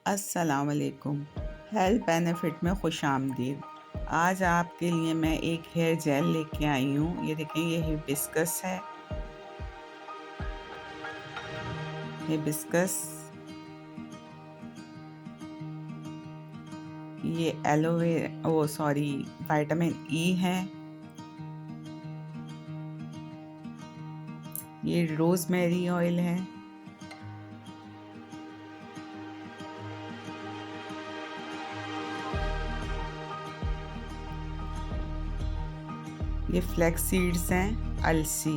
अस्सलाम वालेकुम। Health benefit में खुशामदीद। आज आपके लिए मैं एक हेयर जेल लेके आई हूँ। ये देखें, ये हिबिस्कस है। हिबिस्कस, ये विटामिन ई है। ये रोज़मेरी ऑयल है। ये फ्लैक्स सीड्स हैं। अलसी,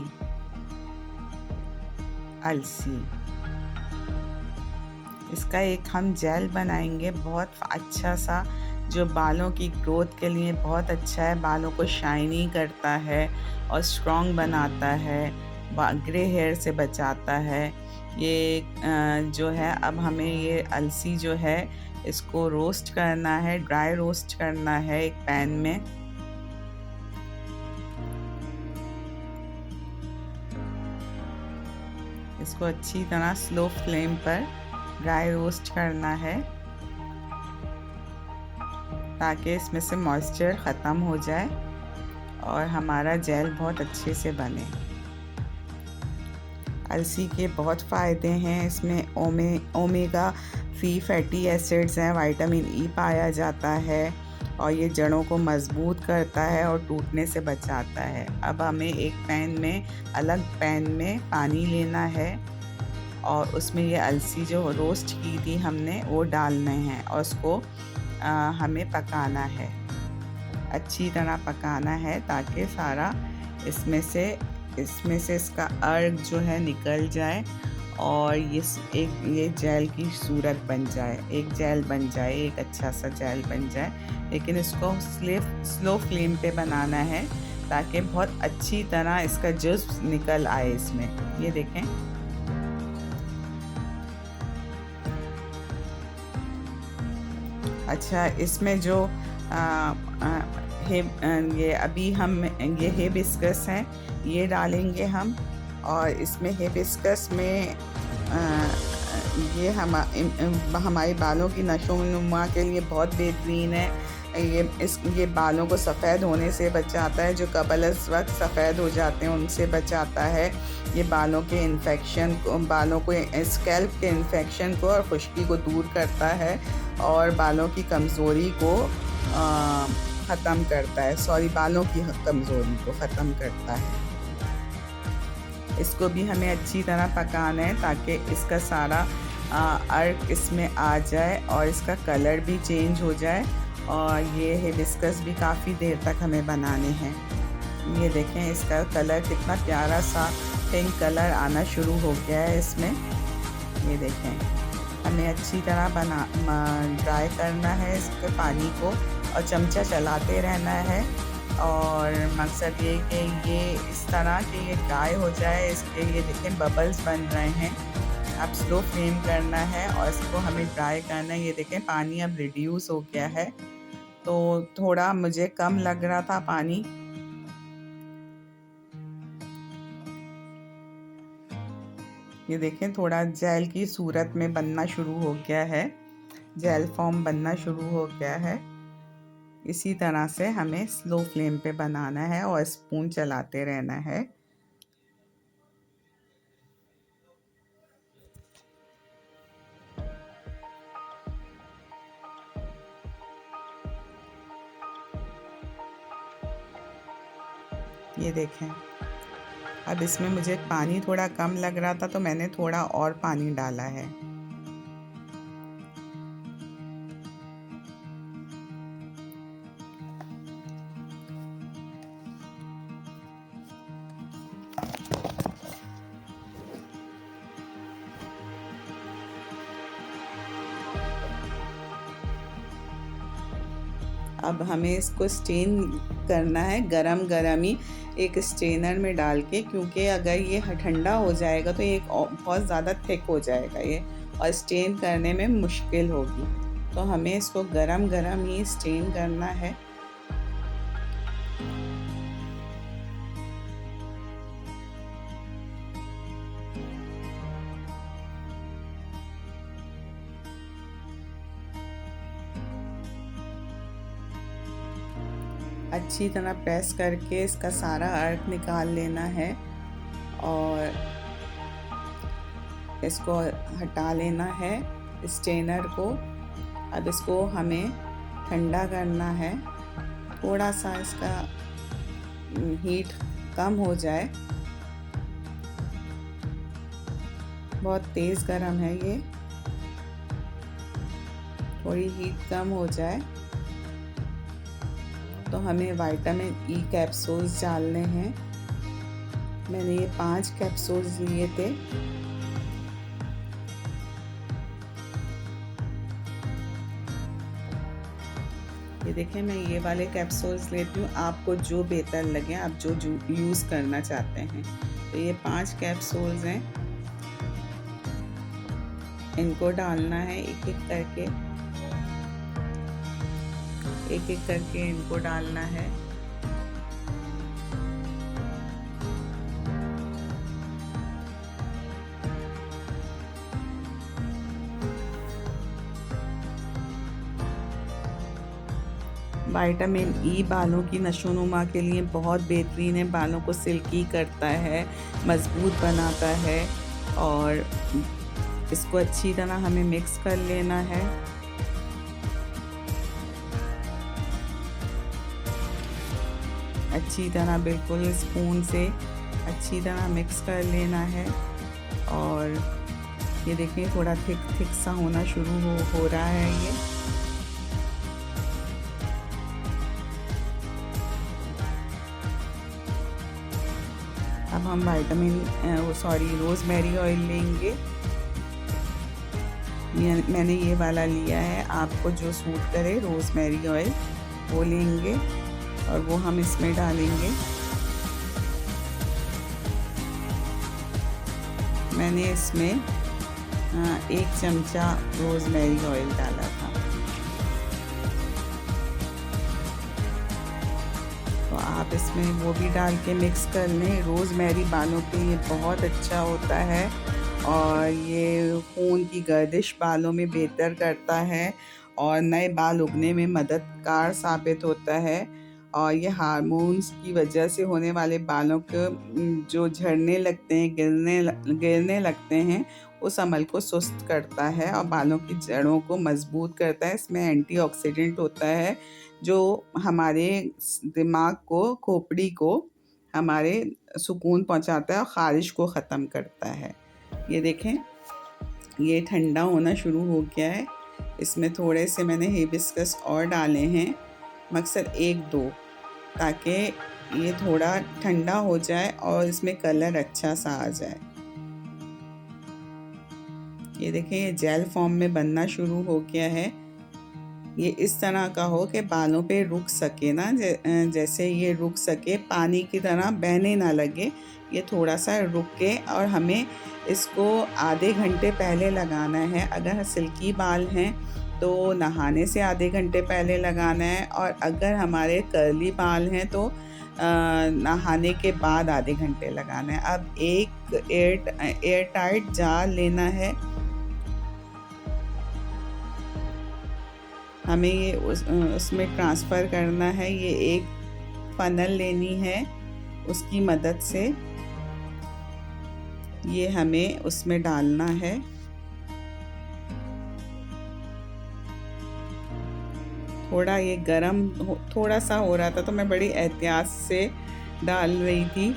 अलसी। इसका एक हम जेल बनाएंगे, बहुत अच्छा सा, जो बालों की ग्रोथ के लिए बहुत अच्छा है। बालों को शाइनी करता है और स्ट्रॉन्ग बनाता है, ग्रे हेयर से बचाता है। ये जो है, अब हमें ये अलसी जो है इसको रोस्ट करना है, ड्राई रोस्ट करना है एक पैन में। इसको अच्छी तरह स्लो फ्लेम पर ड्राई रोस्ट करना है ताकि इसमें से मॉइस्चर ख़त्म हो जाए और हमारा जेल बहुत अच्छे से बने। अलसी के बहुत फ़ायदे हैं। इसमें ओमेगा 3 फैटी एसिड्स हैं, विटामिन ई पाया जाता है और ये जड़ों को मजबूत करता है और टूटने से बचाता है। अब हमें एक अलग पैन में पानी लेना है और उसमें ये अलसी जो रोस्ट की थी हमने वो डालने हैं और उसको हमें पकाना है, अच्छी तरह पकाना है ताकि सारा इसमें से इसका अर्क जो है निकल जाए और ये जेल की सूरत बन जाए, एक जेल बन जाए, एक अच्छा सा जेल बन जाए। लेकिन इसको स्लो फ्लेम पे बनाना है ताकि बहुत अच्छी तरह इसका जूस निकल आए इसमें। ये देखें, अच्छा, इसमें जो ये अभी हम ये हिबिस्कस हैं, ये डालेंगे हम। और इसमें हिबिस्कस में ये हमारे बालों की नशोनुमा के लिए बहुत बेहतरीन है। ये बालों को सफ़ेद होने से बचाता है, जो कबल अज़ वक्त सफ़ेद हो जाते हैं उनसे बचाता है। ये बालों के इन्फेक्शन को, स्कैल्प के इन्फेक्शन को और खुश्की को दूर करता है और बालों की कमज़ोरी को ख़त्म करता है। बालों की कमज़ोरी को ख़त्म करता है। इसको भी हमें अच्छी तरह पकाना है ताकि इसका सारा अर्क इसमें आ जाए और इसका कलर भी चेंज हो जाए। और ये हिबिस्कस भी काफ़ी देर तक हमें बनाने हैं। ये देखें, इसका कलर कितना प्यारा सा पिंक कलर आना शुरू हो गया है इसमें। ये देखें, हमें अच्छी तरह ड्राई करना है इसके पानी को और चमचा चलाते रहना है। और मकसद ये कि ये इस तरह कि ये ड्राई हो जाए। इसके ये देखें बबल्स बन रहे हैं। अब स्लो फ्लेम करना है और इसको हमें ड्राई करना है। ये देखें, पानी अब रिड्यूस हो गया है, तो थोड़ा मुझे कम लग रहा था पानी। ये देखें, थोड़ा जेल की सूरत में बनना शुरू हो गया है, जेल फॉर्म बनना शुरू हो गया है। इसी तरह से हमें स्लो फ्लेम पे बनाना है और स्पून चलाते रहना है। ये देखें, अब इसमें मुझे पानी थोड़ा कम लग रहा था तो मैंने थोड़ा और पानी डाला है। अब हमें इसको स्टेन करना है गरम गरम ही एक स्ट्रेनर में डाल के, क्योंकि अगर ये ठंडा हो जाएगा तो ये बहुत ज़्यादा थिक हो जाएगा ये और स्टेन करने में मुश्किल होगी। तो हमें इसको गरम गरम ही स्टेन करना है। अच्छी तरह प्रेस करके इसका सारा अर्क निकाल लेना है और इसको हटा लेना है स्ट्रेनर को। अब इसको हमें ठंडा करना है, थोड़ा सा इसका हीट कम हो जाए। बहुत तेज़ गरम है ये, थोड़ी हीट कम हो जाए तो हमें विटामिन ई कैप्सूल्स डालने हैं। मैंने ये 5 कैप्सूल्स लिए थे। ये देखें, मैं ये वाले कैप्सूल्स लेती हूँ, आपको जो बेहतर लगे, आप जो यूज़ करना चाहते हैं। तो ये 5 कैप्सूल्स हैं, इनको डालना है एक एक करके इनको डालना है। विटामिन ई बालों की नशोनुमा के लिए बहुत बेहतरीन है, बालों को सिल्की करता है, मज़बूत बनाता है। और इसको अच्छी तरह हमें मिक्स कर लेना है। अच्छी तरह बिल्कुल स्पून से अच्छी तरह मिक्स कर लेना है। और ये देखिए थोड़ा थिक सा होना शुरू हो रहा है ये। अब हम रोज़मेरी ऑयल लेंगे। मैंने ये वाला लिया है, आपको जो सूट करे रोज़मेरी ऑयल वो लेंगे और वो हम इसमें डालेंगे। मैंने इसमें 1 चमचा रोज़मेरी ऑयल डाला था। तो आप इसमें वो भी डाल के मिक्स कर लें। रोज़मेरी बालों के लिए बहुत अच्छा होता है और ये खून की गर्दिश बालों में बेहतर करता है और नए बाल उगने में मददगार साबित होता है। और ये हार्मोन्स की वजह से होने वाले बालों को जो झड़ने लगते हैं, गिरने लगते हैं, उस अमल को सुस्त करता है और बालों की जड़ों को मजबूत करता है। इसमें एंटीऑक्सीडेंट होता है जो हमारे दिमाग को, खोपड़ी को हमारे सुकून पहुंचाता है और ख़ारिश को ख़त्म करता है। ये देखें, ये ठंडा होना शुरू हो गया है। इसमें थोड़े से मैंने हिबिस्कस और डाले हैं, मकसद 1-2, ताकि ये थोड़ा ठंडा हो जाए और इसमें कलर अच्छा सा आ जाए। ये देखें, ये जेल फॉर्म में बनना शुरू हो गया है। ये इस तरह का हो कि बालों पे रुक सके ना, जैसे ये रुक सके, पानी की तरह बहने ना लगे, ये थोड़ा सा रुके। और हमें इसको आधे घंटे पहले लगाना है। अगर सिल्की बाल हैं तो नहाने से आधे घंटे पहले लगाना है, और अगर हमारे कर्ली बाल हैं तो नहाने के बाद आधे घंटे लगाना है। अब एक एयर टाइट जार लेना है, हमें ये उसमें ट्रांसफ़र करना है। ये एक फनल लेनी है, उसकी मदद से ये हमें उसमें डालना है। थोड़ा ये गरम थोड़ा सा हो रहा था तो मैं बड़ी एहतियात से डाल रही थी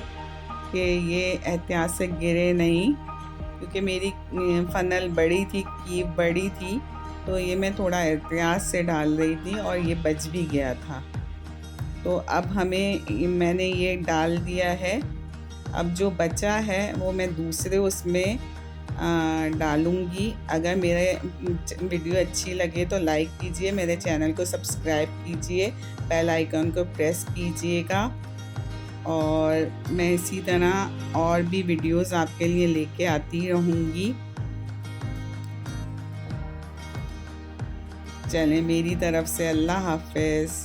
कि ये एहतियात से गिरे नहीं, क्योंकि मेरी फनल बड़ी थी, कीप बड़ी थी, तो ये मैं थोड़ा एहतियात से डाल रही थी और ये बच भी गया था। तो अब मैंने ये डाल दिया है। अब जो बचा है वो मैं दूसरे उसमें डालूँगी। अगर मेरे वीडियो अच्छी लगे तो लाइक कीजिए, मेरे चैनल को सब्सक्राइब कीजिए, बेल आइकन को प्रेस कीजिएगा, और मैं इसी तरह और भी वीडियोस आपके लिए लेके आती रहूँगी। चलें, मेरी तरफ से अल्लाह हाफ़िज़।